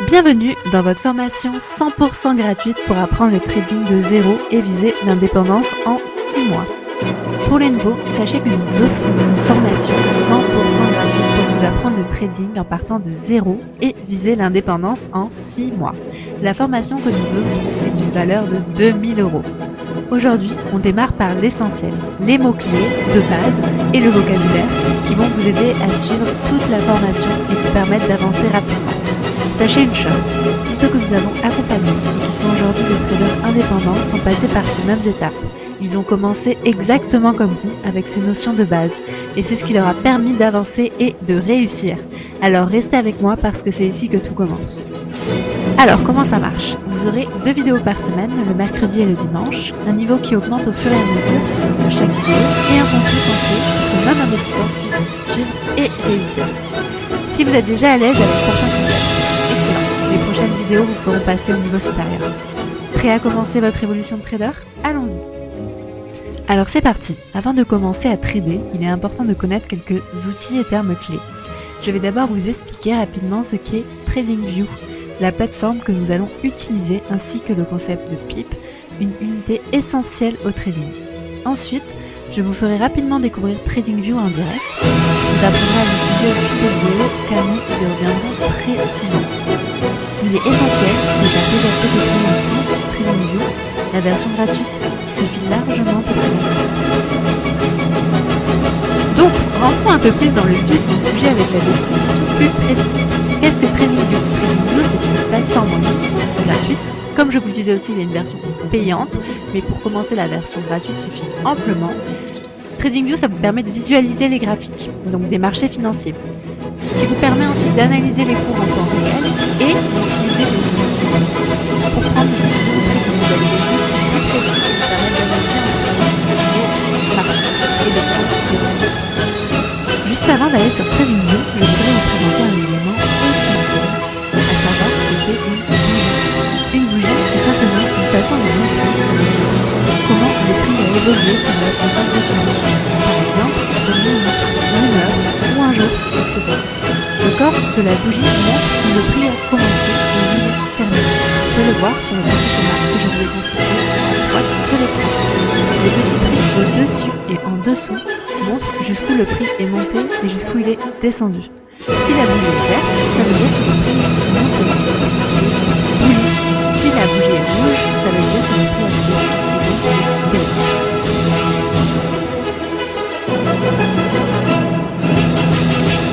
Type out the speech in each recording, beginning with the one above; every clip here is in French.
Bienvenue dans votre formation 100% gratuite pour apprendre le trading de zéro et viser l'indépendance en 6 mois. Pour les nouveaux, sachez que nous offrons une formation 100% gratuite pour vous apprendre le trading en partant de zéro et viser l'indépendance en 6 mois. La formation que nous offrons est d'une valeur de 2000 €. Aujourd'hui, on démarre par l'essentiel, les mots-clés de base et le vocabulaire qui vont vous aider à suivre toute la formation et vous permettre d'avancer rapidement. Sachez une chose, tous ceux que nous avons accompagnés et qui sont aujourd'hui des traders indépendants sont passés par ces mêmes étapes. Ils ont commencé exactement comme vous, avec ces notions de base. Et c'est ce qui leur a permis d'avancer et de réussir. Alors restez avec moi parce que c'est ici que tout commence. Alors comment ça marche? Vous aurez 2 vidéos par semaine, le mercredi et le dimanche, un niveau qui augmente au fur et à mesure de chaque vidéo et un contenu pensé pour que même un débutant puisse suivre et réussir. Si vous êtes déjà à l'aise avec certains concepts, excellent. Les prochaines vidéos vous feront passer au niveau supérieur. Prêt à commencer votre évolution de trader? Allons-y. Alors c'est parti. Avant de commencer à trader, il est important de connaître quelques outils et termes clés. Je vais d'abord vous expliquer rapidement ce qu'est TradingView, la plateforme que nous allons utiliser ainsi que le concept de PIP, une unité essentielle au trading. Ensuite, je vous ferai rapidement découvrir TradingView en direct. Vous apprendrez à l'utiliser au fil des vidéos car nous y reviendrons très souvent. Il est essentiel de garder la de sur TradingView. La version gratuite suffit largement pour commencer. Donc, rentrons un peu plus dans le vif du sujet avec la définition plus précise. Qu'est-ce que TradingView? TradingView, c'est une plateforme en ligne gratuite. Comme je vous le disais aussi, il y a une version payante, mais pour commencer, la version gratuite suffit amplement. TradingView, ça vous permet de visualiser les graphiques, donc des marchés financiers, ce qui vous permet ensuite d'analyser les cours en temps réel et d'utiliser des outils pour prendre des décisions très précises. Vous avez des outils très précis qui vous permettent d'analyser vos marchés et de prendre des décisions. Juste avant d'aller sur TradingView, je voudrais vous présenter un élément essentiel, à savoir ce qu'est une bougie. Une bougie, c'est simplement une façon de montrer sur le jour comment le prix a évolué sur la base de temps. Par exemple, sur une heure ou un jour, etc. Le corps de la bougie montre où le prix a commencé et où il est terminé. Vous pouvez le voir sur le graphique que je vous ai constitué à droite de l'écran. Les petits prix au-dessus et en dessous montrent jusqu'où le prix est monté et jusqu'où il est descendu. Si la bougie est verte, ça veut dire que le prix est monté. Si la bougie est rouge, ça veut dire que le prix a baissé.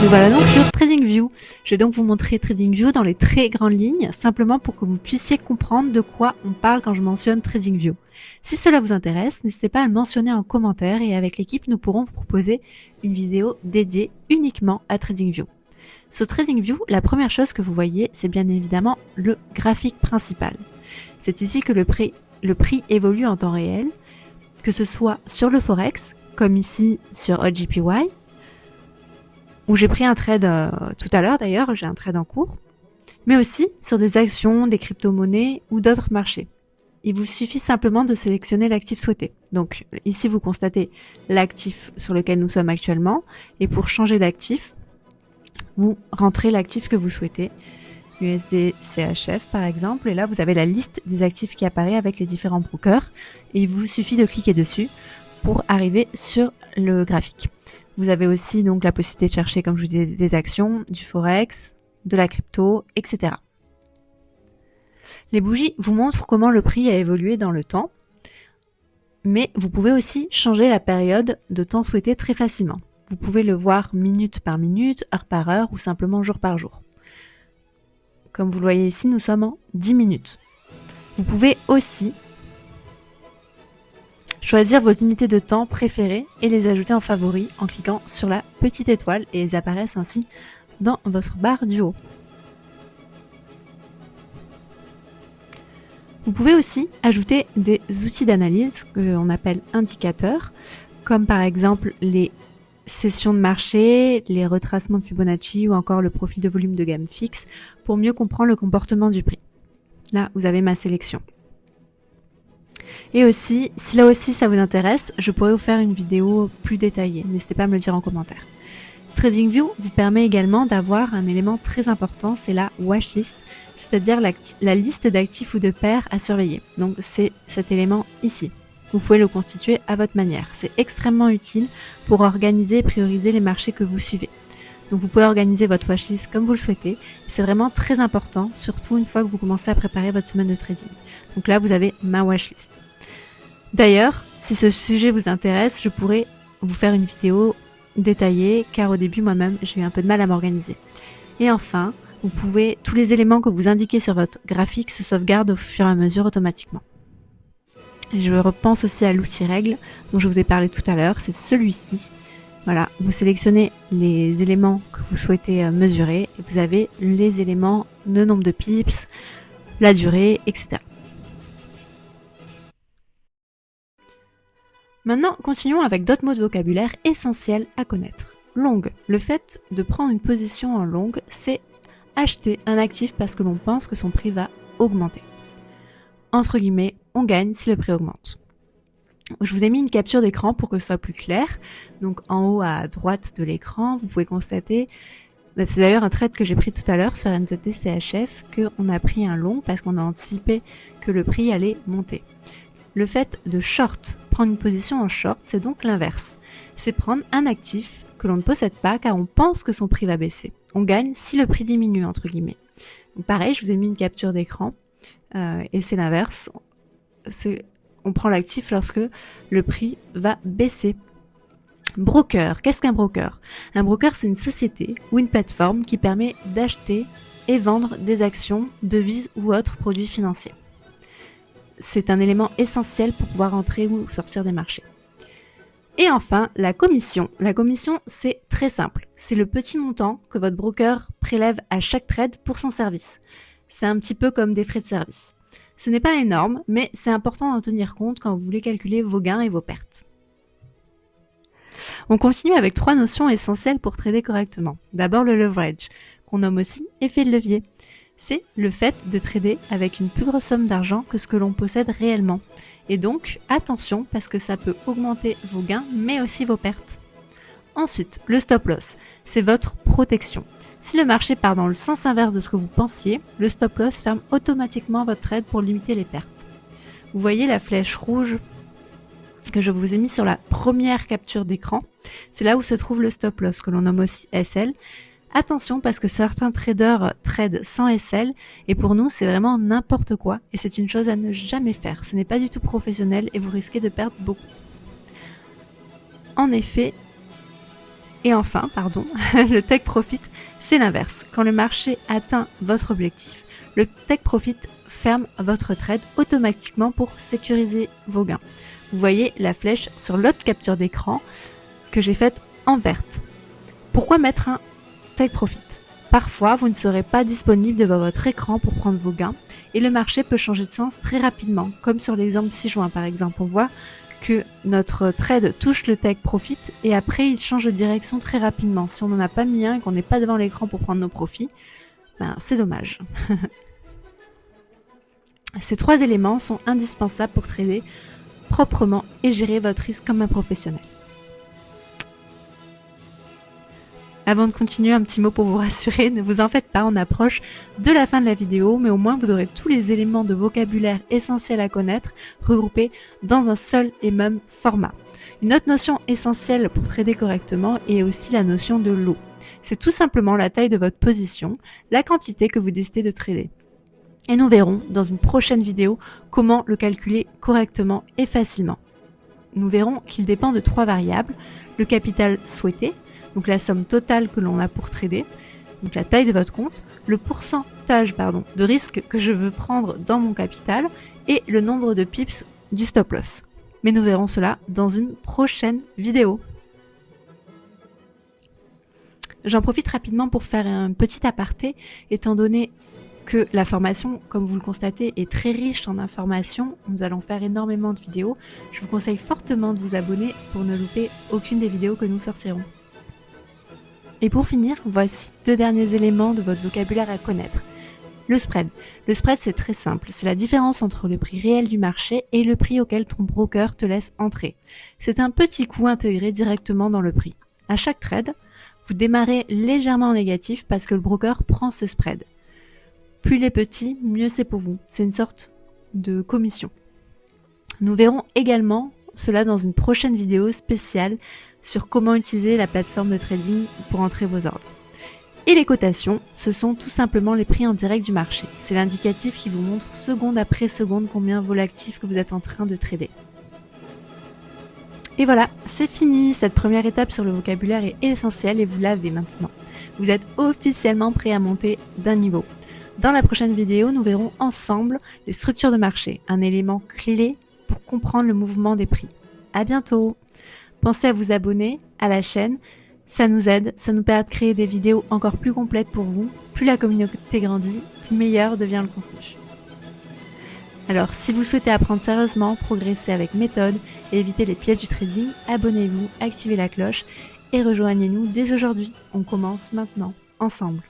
Nous voilà donc sur TradingView. Je vais donc vous montrer TradingView dans les très grandes lignes, simplement pour que vous puissiez comprendre de quoi on parle quand je mentionne TradingView. Si cela vous intéresse, n'hésitez pas à le mentionner en commentaire et avec l'équipe, nous pourrons vous proposer une vidéo dédiée uniquement à TradingView. Sur TradingView, la première chose que vous voyez, c'est bien évidemment le graphique principal. C'est ici que le prix évolue en temps réel, que ce soit sur le Forex, comme ici sur OGPY, où j'ai pris un trade tout à l'heure d'ailleurs, j'ai un trade en cours, mais aussi sur des actions, des crypto-monnaies ou d'autres marchés. Il vous suffit simplement de sélectionner l'actif souhaité. Donc ici vous constatez l'actif sur lequel nous sommes actuellement, et pour changer d'actif, vous rentrez l'actif que vous souhaitez, USD CHF par exemple, et là vous avez la liste des actifs qui apparaît avec les différents brokers, et il vous suffit de cliquer dessus pour arriver sur le graphique. Vous avez aussi donc la possibilité de chercher, comme je vous disais, des actions, du forex, de la crypto, etc. Les bougies vous montrent comment le prix a évolué dans le temps, mais vous pouvez aussi changer la période de temps souhaité très facilement. Vous pouvez le voir minute par minute, heure par heure ou simplement jour par jour. Comme vous le voyez ici, nous sommes en 10 minutes. Vous pouvez aussi choisir vos unités de temps préférées et les ajouter en favoris en cliquant sur la petite étoile et elles apparaissent ainsi dans votre barre du haut. Vous pouvez aussi ajouter des outils d'analyse qu'on appelle indicateurs, comme par exemple les sessions de marché, les retracements de Fibonacci ou encore le profil de volume de gamme fixe pour mieux comprendre le comportement du prix. Là, vous avez ma sélection. Et aussi, si là aussi ça vous intéresse, je pourrais vous faire une vidéo plus détaillée. N'hésitez pas à me le dire en commentaire. TradingView vous permet également d'avoir un élément très important, c'est la watchlist. c'est-à-dire la liste d'actifs ou de paires à surveiller. Donc c'est cet élément ici. Vous pouvez le constituer à votre manière. C'est extrêmement utile pour organiser et prioriser les marchés que vous suivez. Donc vous pouvez organiser votre watchlist comme vous le souhaitez. C'est vraiment très important, surtout une fois que vous commencez à préparer votre semaine de trading. Donc là, vous avez ma watchlist. D'ailleurs, si ce sujet vous intéresse, je pourrais vous faire une vidéo détaillée, car au début, moi-même, j'ai eu un peu de mal à m'organiser. Et enfin, tous les éléments que vous indiquez sur votre graphique se sauvegardent au fur et à mesure automatiquement. Et je repense aussi à l'outil règle dont je vous ai parlé tout à l'heure, c'est celui-ci. Voilà, vous sélectionnez les éléments que vous souhaitez mesurer et vous avez les éléments, le nombre de pips, la durée, etc. Maintenant, continuons avec d'autres mots de vocabulaire essentiels à connaître. Longue. Le fait de prendre une position en longue, c'est acheter un actif parce que l'on pense que son prix va augmenter. Entre guillemets, on gagne si le prix augmente. Je vous ai mis une capture d'écran pour que ce soit plus clair. Donc en haut à droite de l'écran, vous pouvez constater, c'est d'ailleurs un trade que j'ai pris tout à l'heure sur NZD CHF, qu'on a pris un long parce qu'on a anticipé que le prix allait monter. Le fait de short, prendre une position en short, c'est donc l'inverse. C'est prendre un actif que l'on ne possède pas car on pense que son prix va baisser. On gagne si le prix diminue, entre guillemets. Donc pareil, je vous ai mis une capture d'écran et c'est l'inverse. On prend l'actif lorsque le prix va baisser. Broker, qu'est-ce qu'un broker? Un broker, c'est une société ou une plateforme qui permet d'acheter et vendre des actions, devises ou autres produits financiers. C'est un élément essentiel pour pouvoir entrer ou sortir des marchés. Et enfin, la commission. La commission, c'est très simple. C'est le petit montant que votre broker prélève à chaque trade pour son service. C'est un petit peu comme des frais de service. Ce n'est pas énorme, mais c'est important d'en tenir compte quand vous voulez calculer vos gains et vos pertes. On continue avec 3 notions essentielles pour trader correctement. D'abord le leverage, qu'on nomme aussi effet de levier. C'est le fait de trader avec une plus grosse somme d'argent que ce que l'on possède réellement. Et donc, attention, parce que ça peut augmenter vos gains, mais aussi vos pertes. Ensuite, le stop loss, c'est votre protection. Si le marché part dans le sens inverse de ce que vous pensiez, le stop loss ferme automatiquement votre trade pour limiter les pertes. Vous voyez la flèche rouge que je vous ai mis sur la première capture d'écran. C'est là où se trouve le stop loss, que l'on nomme aussi SL. Attention parce que certains traders tradent sans SL et pour nous c'est vraiment n'importe quoi et c'est une chose à ne jamais faire. Ce n'est pas du tout professionnel et vous risquez de perdre beaucoup. En effet, et enfin, le take profit c'est l'inverse. Quand le marché atteint votre objectif, le take profit ferme votre trade automatiquement pour sécuriser vos gains. Vous voyez la flèche sur l'autre capture d'écran que j'ai faite en verte. Pourquoi mettre un take profit? Parfois, vous ne serez pas disponible devant votre écran pour prendre vos gains et le marché peut changer de sens très rapidement, comme sur l'exemple 6 juin par exemple. On voit que notre trade touche le take profit et après il change de direction très rapidement. Si on n'en a pas mis un et qu'on n'est pas devant l'écran pour prendre nos profits, c'est dommage. Ces 3 éléments sont indispensables pour trader proprement et gérer votre risque comme un professionnel. Avant de continuer, un petit mot pour vous rassurer, ne vous en faites pas, on approche de la fin de la vidéo, mais au moins vous aurez tous les éléments de vocabulaire essentiels à connaître, regroupés dans un seul et même format. Une autre notion essentielle pour trader correctement est aussi la notion de lot. C'est tout simplement la taille de votre position, la quantité que vous décidez de trader. Et nous verrons dans une prochaine vidéo comment le calculer correctement et facilement. Nous verrons qu'il dépend de 3 variables, le capital souhaité, donc la somme totale que l'on a pour trader, donc la taille de votre compte, le pourcentage de risque que je veux prendre dans mon capital et le nombre de pips du stop loss. Mais nous verrons cela dans une prochaine vidéo. J'en profite rapidement pour faire un petit aparté, étant donné que la formation, comme vous le constatez, est très riche en informations. Nous allons faire énormément de vidéos. Je vous conseille fortement de vous abonner pour ne louper aucune des vidéos que nous sortirons. Et pour finir, voici 2 derniers éléments de votre vocabulaire à connaître. Le spread. Le spread, c'est très simple. C'est la différence entre le prix réel du marché et le prix auquel ton broker te laisse entrer. C'est un petit coût intégré directement dans le prix. À chaque trade, vous démarrez légèrement en négatif parce que le broker prend ce spread. Plus il est petit, mieux c'est pour vous. C'est une sorte de commission. Nous verrons également cela dans une prochaine vidéo spéciale sur comment utiliser la plateforme de trading pour entrer vos ordres. Et les cotations, ce sont tout simplement les prix en direct du marché. C'est l'indicatif qui vous montre seconde après seconde combien vaut l'actif que vous êtes en train de trader. Et voilà, c'est fini. Cette première étape sur le vocabulaire est essentielle et vous l'avez maintenant. Vous êtes officiellement prêt à monter d'un niveau. Dans la prochaine vidéo, nous verrons ensemble les structures de marché, un élément clé pour comprendre le mouvement des prix. À bientôt. Pensez à vous abonner à la chaîne. Ça nous aide, ça nous permet de créer des vidéos encore plus complètes pour vous. Plus la communauté grandit, plus meilleur devient le contenu. Alors, si vous souhaitez apprendre sérieusement, progresser avec méthode et éviter les pièges du trading, abonnez-vous, activez la cloche et rejoignez-nous dès aujourd'hui. On commence maintenant, ensemble.